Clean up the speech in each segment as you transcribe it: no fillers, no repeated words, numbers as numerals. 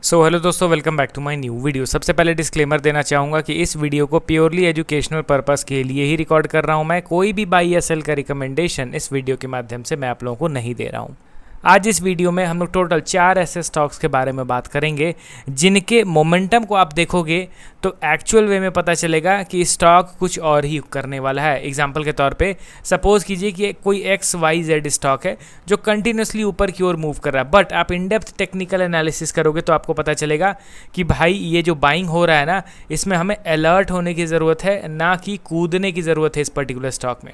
Hello दोस्तों, welcome back to my new video. सबसे पहले डिस्क्लेमर देना चाहूँगा कि इस वीडियो को प्योरली एजुकेशनल पर्पस के लिए ही रिकॉर्ड कर रहा हूँ। मैं कोई भी बाई या सेल का रिकमेंडेशन इस वीडियो के माध्यम से मैं आप लोगों को नहीं दे रहा हूँ। आज इस वीडियो में हम लोग टोटल 4 ऐसे स्टॉक्स के बारे में बात करेंगे जिनके मोमेंटम को आप देखोगे तो एक्चुअल वे में पता चलेगा कि स्टॉक कुछ और ही करने वाला है। एग्जांपल के तौर पे सपोज कीजिए कि कोई XYZ स्टॉक है जो कंटिन्यूसली ऊपर की ओर मूव कर रहा है, बट आप इन डेप्थ टेक्निकल एनालिसिस करोगे तो आपको पता चलेगा कि भाई ये जो बाइंग हो रहा है ना, इसमें हमें अलर्ट होने की ज़रूरत है, ना कि कूदने की ज़रूरत है। इस पर्टिकुलर स्टॉक में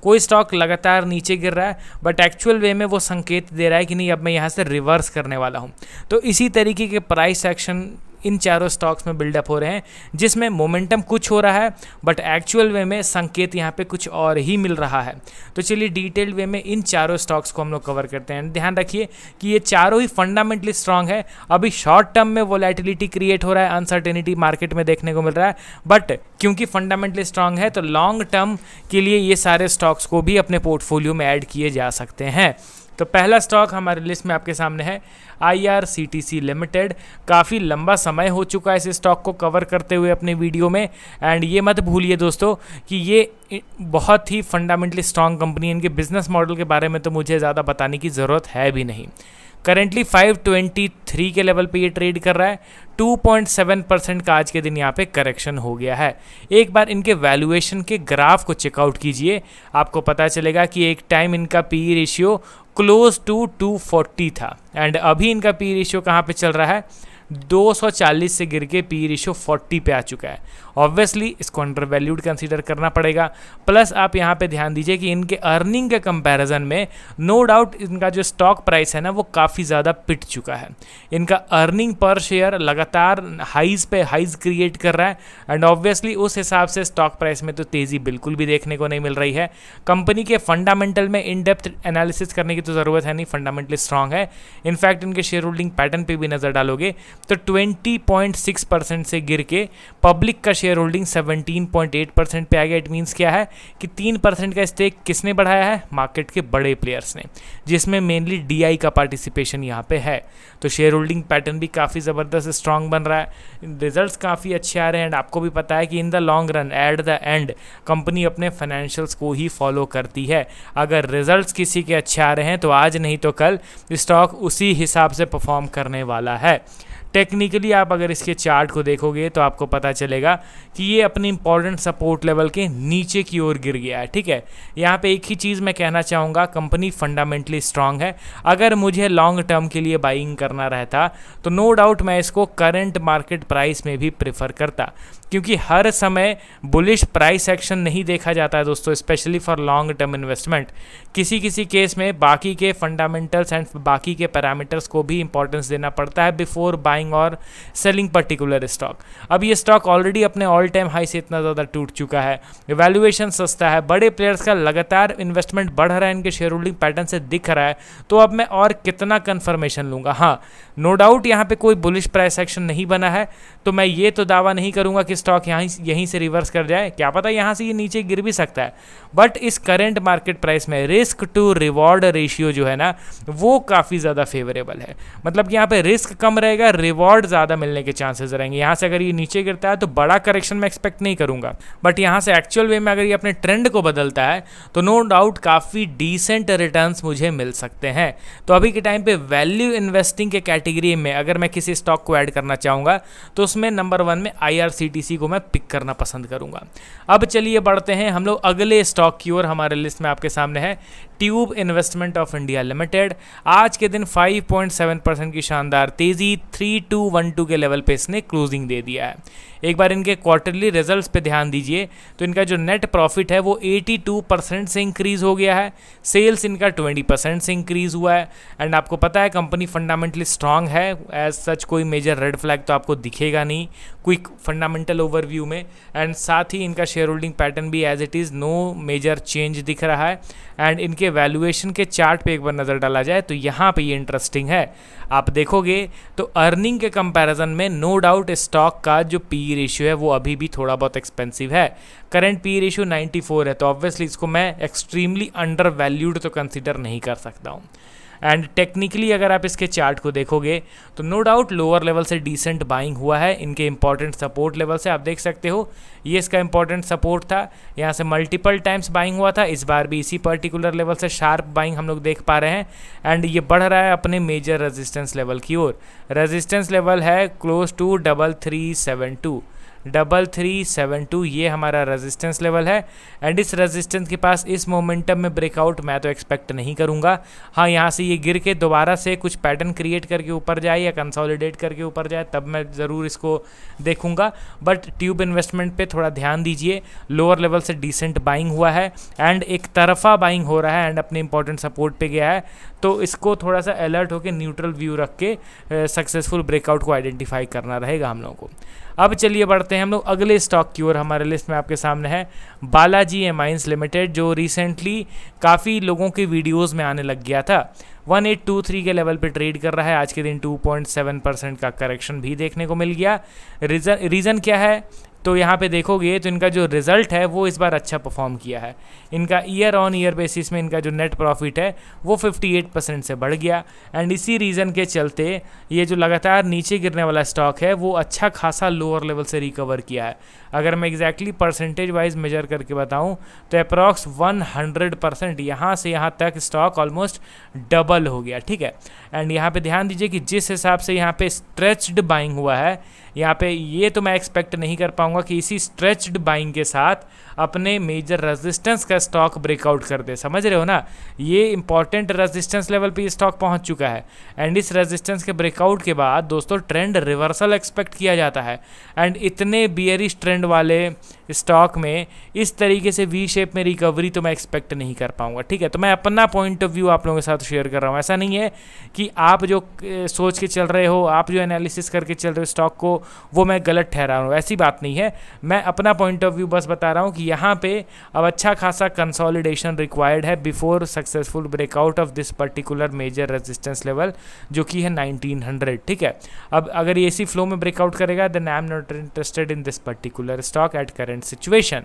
कोई स्टॉक लगातार नीचे गिर रहा है बट एक्चुअल वे में वो संकेत दे रहा है कि नहीं, अब मैं यहाँ से रिवर्स करने वाला हूँ। तो इसी तरीके के प्राइस एक्शन इन चारों स्टॉक्स में बिल्डअप हो रहे हैं जिसमें मोमेंटम कुछ हो रहा है बट एक्चुअल वे में संकेत यहाँ पे कुछ और ही मिल रहा है। तो चलिए डिटेल्ड वे में इन चारों स्टॉक्स को हम लोग कवर करते हैं। ध्यान रखिए कि ये चारों ही फंडामेंटली स्ट्रांग है। अभी शॉर्ट टर्म में वोलेटिलिटी क्रिएट हो रहा है, अनसर्टेनिटी मार्केट में देखने को मिल रहा है, बट क्योंकि फंडामेंटली स्ट्रांग है तो लॉन्ग टर्म के लिए ये सारे स्टॉक्स को भी अपने पोर्टफोलियो में ऐड किए जा सकते हैं। तो पहला स्टॉक हमारे लिस्ट में आपके सामने है IRCTC लिमिटेड। काफ़ी लंबा समय हो चुका है इस स्टॉक को कवर करते हुए अपने वीडियो में, एंड ये मत भूलिए दोस्तों कि ये बहुत ही फंडामेंटली स्ट्रांग कंपनी है। इनके बिजनेस मॉडल के बारे में तो मुझे ज़्यादा बताने की ज़रूरत है भी नहीं। करेंटली 523 के लेवल पे ये ट्रेड कर रहा है। 2.7% का आज के दिन यहाँ पे करेक्शन हो गया है। एक बार इनके वैल्यूएशन के ग्राफ को चेकआउट कीजिए, आपको पता चलेगा कि एक टाइम इनका पी रेशियो क्लोज टू 240 था एंड अभी इनका पी रेशियो कहाँ पे चल रहा है, 240 से गिर के पी रेशियो 40 पे आ चुका है। ऑब्वियसली इसको अंडर वैल्यूड कंसीडर करना पड़ेगा। प्लस आप यहाँ पे ध्यान दीजिए कि इनके अर्निंग के कंपैरिजन में नो डाउट इनका जो स्टॉक प्राइस है ना वो काफ़ी ज़्यादा पिट चुका है। इनका अर्निंग पर शेयर लगातार हाइज पे हाइज क्रिएट कर रहा है एंड ऑब्वियसली उस हिसाब से स्टॉक प्राइस में तो तेज़ी बिल्कुल भी देखने को नहीं मिल रही है। कंपनी के फंडामेंटल में इन डेप्थ एनालिसिस करने की तो ज़रूरत है नहीं, फंडामेंटली स्ट्रांग है। इनफैक्ट इनके शेयर होल्डिंग पैटर्न पे भी नज़र डालोगे तो 20.6% से गिर के पब्लिक का शेयर होल्डिंग 17.8% पे आ गया। इट मीन्स क्या है कि 3% का स्टेक किसने बढ़ाया है, मार्केट के बड़े प्लेयर्स ने, जिसमें मेनली DI का पार्टिसिपेशन यहाँ पे है। तो शेयर होल्डिंग पैटर्न भी काफ़ी ज़बरदस्त स्ट्रांग बन रहा है, रिजल्ट्स काफ़ी अच्छे आ रहे हैं एंड आपको भी पता है कि in the long run at the end company अपने फाइनेंशियल्स को ही फॉलो करती है। अगर रिजल्ट्स किसी के अच्छे आ रहे हैं तो आज नहीं तो कल स्टॉक उसी हिसाब से परफॉर्म करने वाला है। टेक्निकली आप अगर इसके चार्ट को देखोगे तो आपको पता चलेगा कि ये अपनी इंपॉर्टेंट सपोर्ट लेवल के नीचे की ओर गिर गया है। ठीक है, यहाँ पे एक ही चीज़ मैं कहना चाहूँगा, कंपनी फंडामेंटली स्ट्रांग है। अगर मुझे लॉन्ग टर्म के लिए बाइंग करना रहता तो नो डाउट मैं इसको करंट मार्केट प्राइस में भी प्रेफर करता, क्योंकि हर समय बुलिश प्राइस एक्शन नहीं देखा जाता है दोस्तों, specially for long term investment. किसी किसी केस में बाकी के फंडामेंटल्स एंड बाकी के पैरामीटर्स को भी इंपॉर्टेंस देना पड़ता है बिफोर बाइंग और सेलिंग पर्टिकुलर स्टॉक। अब ये स्टॉक ऑलरेडी अपने ऑल टाइम हाई से इतना ज़्यादा टूट चुका है, वैल्यूएशन सस्ता है, बड़े प्लेयर्स का लगातार इन्वेस्टमेंट बढ़ रहा है, इनके शेयर होल्डिंग पैटर्न से दिख रहा है, तो अब मैं और कितना कन्फर्मेशन लूँगा। हाँ, नो डाउट यहाँ पे कोई बुलिश प्राइस एक्शन नहीं बना है, तो मैं ये तो दावा नहीं करूँगा कि स्टॉक यहीं से रिवर्स कर जाए, क्या पता यहाँ से ये नीचे गिर भी सकता है। बट इस करंट मार्केट प्राइस में रिस्क टू रिवॉर्ड रेशियो जो है ना वो काफ़ी ज़्यादा फेवरेबल है। मतलब कि यहाँ पे रिस्क कम रहेगा, रिवॉर्ड ज़्यादा मिलने के चांसेस रहेंगे। यहाँ से अगर ये नीचे गिरता है तो बड़ा करेक्शन मैं एक्सपेक्ट नहीं करूँगा, बट यहाँ से एक्चुअल वे में अगर ये अपने ट्रेंड को बदलता है तो नो डाउट काफ़ी डिसेंट रिटर्न्स मुझे मिल सकते हैं। तो अभी के टाइम पे वैल्यू इन्वेस्टिंग के कैटेगरी में अगर मैं किसी स्टॉक को ऐड करना चाहूँगा तो उसमें नंबर 1 में IRCTC को मैं पिक करना पसंद करूँगा। अब चलिए बढ़ते हैं हम लोग अगले स्टॉक की ओर। हमारे लिस्ट में आपके सामने है tube investment of India limited. आज के दिन 5.7% की शानदार तेज़ी 3212 के लेवल पे इसने क्लोजिंग दे दिया है। एक बार इनके क्वार्टरली रिजल्ट्स पे ध्यान दीजिए तो इनका जो नेट प्रॉफिट है वो 82% से इंक्रीज़ हो गया है, सेल्स इनका 20% से इंक्रीज़ हुआ है एंड आपको पता है कंपनी फंडामेंटली स्ट्रांग है। एज सच कोई मेजर रेड फ्लैग तो आपको दिखेगा नहीं क्विक फंडामेंटल ओवरव्यू में, एंड साथ ही इनका शेयर होल्डिंग पैटर्न भी as it is no major change दिख रहा है। एंड इनके वैल्यूएशन के चार्ट पे एक बार नज़र डाला जाए तो यहाँ पे ये इंटरेस्टिंग है। आप देखोगे तो अर्निंग के कंपैरिजन में नो डाउट स्टॉक का जो पी रेशियो है वो अभी भी थोड़ा बहुत एक्सपेंसिव है। करंट पी रेशियो 94 है, तो ऑब्वियसली इसको मैं एक्सट्रीमली अंडर वैल्यूड तो कंसिडर नहीं कर सकता हूँ। एंड टेक्निकली अगर आप इसके चार्ट को देखोगे तो नो डाउट लोअर लेवल से डिसेंट बाइंग हुआ है। इनके इंपॉर्टेंट सपोर्ट लेवल से आप देख सकते हो, ये इसका इंपॉर्टेंट सपोर्ट था, यहाँ से मल्टीपल टाइम्स बाइंग हुआ था। इस बार भी इसी पर्टिकुलर लेवल से शार्प बाइंग हम लोग देख पा रहे हैं एंड ये बढ़ रहा है अपने मेजर रेजिस्टेंस लेवल की ओर। रेजिस्टेंस लेवल है क्लोज टू 3372, ये हमारा रेजिस्टेंस लेवल है एंड इस रेजिस्टेंस के पास इस मोमेंटम में ब्रेकआउट मैं तो एक्सपेक्ट नहीं करूंगा। हाँ, यहाँ से ये गिर के दोबारा से कुछ पैटर्न क्रिएट करके ऊपर जाए या कंसोलिडेट करके ऊपर जाए तब मैं ज़रूर इसको देखूंगा, बट ट्यूब इन्वेस्टमेंट पे थोड़ा ध्यान दीजिए। लोअर लेवल से डिसेंट बाइंग हुआ है एंड एक तरफा बाइंग हो रहा है एंड अपने इंपॉर्टेंट सपोर्ट पे गया है, तो इसको थोड़ा सा अलर्ट होकर न्यूट्रल व्यू रख के सक्सेसफुल ब्रेकआउट को आइडेंटिफाई करना रहेगा हम लोगों को। अब चलिए बढ़ते हैं हम लोग अगले स्टॉक की ओर। हमारे लिस्ट में आपके सामने है बालाजी एमाइंस लिमिटेड, जो रिसेंटली काफ़ी लोगों के वीडियोस में आने लग गया था। 1823 के लेवल पे ट्रेड कर रहा है। आज के दिन 2.7% का करेक्शन भी देखने को मिल गया। रीज़न क्या है तो यहाँ पे देखोगे तो इनका जो रिज़ल्ट है वो इस बार अच्छा परफॉर्म किया है। इनका ईयर ऑन ईयर बेसिस में इनका जो नेट प्रॉफिट है वो 58% से बढ़ गया एंड इसी रीज़न के चलते ये जो लगातार नीचे गिरने वाला स्टॉक है वो अच्छा खासा लोअर लेवल से रिकवर किया है। अगर मैं एग्जैक्टली परसेंटेज वाइज मेजर करके बताऊं तो अप्रॉक्स 100% यहाँ से यहाँ तक स्टॉक ऑलमोस्ट डबल हो गया, ठीक है। एंड यहाँ पे ध्यान दीजिए कि जिस हिसाब से यहाँ पे स्ट्रेच्ड बाइंग हुआ है, यहाँ पे ये तो मैं एक्सपेक्ट नहीं कर पाऊंगा कि इसी स्ट्रेच्ड बाइंग के साथ अपने मेजर रेजिस्टेंस का स्टॉक ब्रेकआउट कर दे, समझ रहे हो ना। ये इंपॉर्टेंट रेजिस्टेंस लेवल पे स्टॉक पहुंच चुका है एंड इस रेजिस्टेंस के ब्रेकआउट के बाद दोस्तों ट्रेंड रिवर्सल एक्सपेक्ट किया जाता है एंड इतने बियरिश ट्रेंड वाले स्टॉक में इस तरीके से वी शेप में रिकवरी तो मैं एक्सपेक्ट नहीं कर पाऊंगा, ठीक है। तो मैं अपना पॉइंट ऑफ व्यू आप लोगों के साथ शेयर कर रहा हूँ। ऐसा नहीं है कि आप जो सोच के चल रहे हो, आप जो एनालिसिस करके चल रहे हो स्टॉक को, वो मैं गलत ठहरा रहा हूँ, ऐसी बात नहीं है। मैं अपना पॉइंट ऑफ व्यू बस बता रहा हूँ कि यहाँ पे अब अच्छा खासा कंसोलिडेशन रिक्वायर्ड है before successful breakout of this particular major resistance level जो कि है 1900, ठीक है। अब अगर ये इसी फ्लो में ब्रेकआउट करेगा then I am not interested in this particular stock at current situation.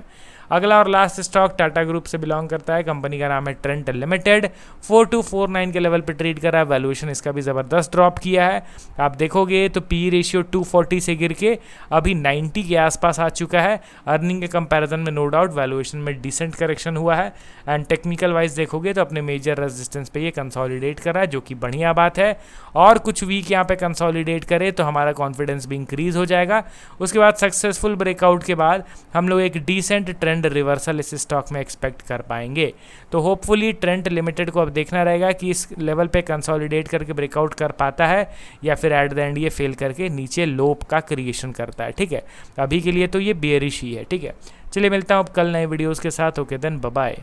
अगला और लास्ट स्टॉक टाटा ग्रुप से बिलोंग करता है। कंपनी का नाम है ट्रेंट लिमिटेड। 4249 के लेवल पे ट्रेड कर रहा है। वैल्यूएशन इसका भी ज़बरदस्त ड्रॉप किया है। आप देखोगे तो पी रेशियो 240 से गिर के अभी 90 के आसपास आ चुका है। अर्निंग के कंपैरिजन में नो डाउट वैल्यूएशन में डिसेंट करेक्शन हुआ है एंड टेक्निकल वाइज देखोगे तो अपने मेजर रेजिस्टेंस पे ये कंसोलिडेट कर रहा है, जो कि बढ़िया बात है। और कुछ वीक यहाँ पे कंसोलिडेट करे तो हमारा कॉन्फिडेंस भी इंक्रीज हो जाएगा। उसके बाद सक्सेसफुल ब्रेकआउट के बाद हम लोग एक डिसेंट ट्रेंड रिवर्सल इस स्टॉक में एक्सपेक्ट कर पाएंगे। तो होपफुली ट्रेंट लिमिटेड को अब देखना रहेगा कि इस लेवल पे कंसोलिडेट करके ब्रेकआउट कर पाता है या फिर एट द एंड ये फेल करके नीचे लोप का क्रिएशन करता है, ठीक है। अभी के लिए तो ये बेयरिश ही है, ठीक है। चलिए मिलता हूँ अब कल नए वीडियोस के साथ। Okay then bye bye.